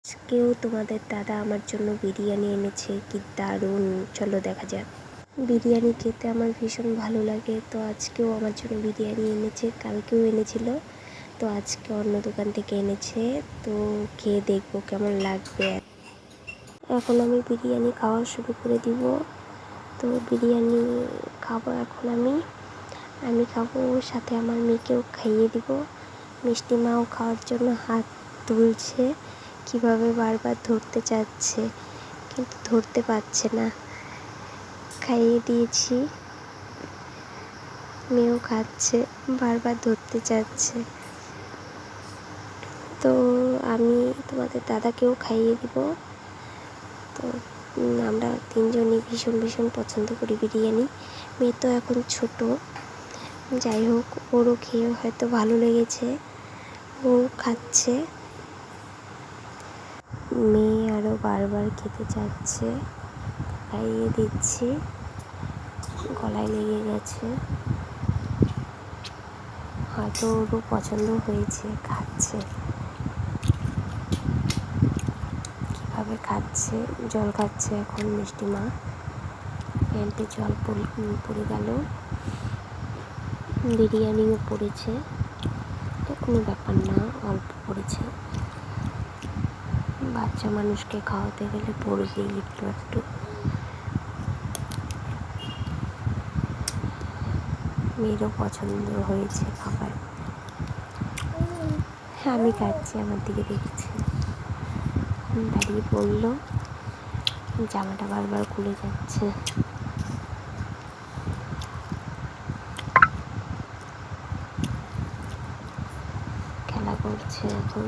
আজকেও তোমাদের দাদা আমার জন্য বিরিয়ানি এনেছে, কি দারুণ! চলো দেখা যাক। বিরিয়ানি খেতে আমার ভীষণ ভালো লাগে, তো আজকেও আমার জন্য বিরিয়ানি এনেছে। কালকেও এনেছিল, তো আজকে অন্য দোকান থেকে এনেছে, তো খেয়ে দেখবো কেমন লাগবে। এখন আমি বিরিয়ানি খাওয়া শুরু করে দিব। তো বিরিয়ানি খাবো এখন আমি খাবো, ওর সাথে আমার মেয়েকেও খাইয়ে দিব। মিষ্টি মাও খাওয়ার জন্য হাত তুলছে, কীভাবে বারবার ধরতে চাচ্ছে কিন্তু ধরতে পারছে না। খাইয়ে দিয়েছি, মেয়েও খাচ্ছে, বারবার ধরতে চাচ্ছে। তো আমি তোমাদের দাদাকেও খাইয়ে দিব। তো আমরা তিনজনই ভীষণ ভীষণ পছন্দ করি বিরিয়ানি। মেয়ে তো এখন ছোট, যাই হোক ওরও খেয়ে হয়তো ভালো লেগেছে, ও খাচ্ছে। মেয়ে আরও বারবার খেতে চাচ্ছে, খাইয়ে দিচ্ছি। গলায় লেগে গেছে, হয়তো ওরও পছন্দ হয়েছে, খাচ্ছে। কীভাবে খাচ্ছে, জল খাচ্ছে এখন মিষ্টি মা। প্যান্টে জল পড়ে গেল, বিরিয়ানিও পড়েছে, তো কোনো ব্যাপার না, অল্প পড়েছে। বাচ্চা মানুষকে খাওয়াতে গেলে পড়বেই একটু একটু। মেয়েরও পছন্দ হয়েছে খাবার। হ্যাঁ, আমি খাচ্ছি, আমার দিকে দেখছি, দাঁড়িয়ে পড়লো, জামাটা বারবার খুলে যাচ্ছে। খেলা করছে এখন।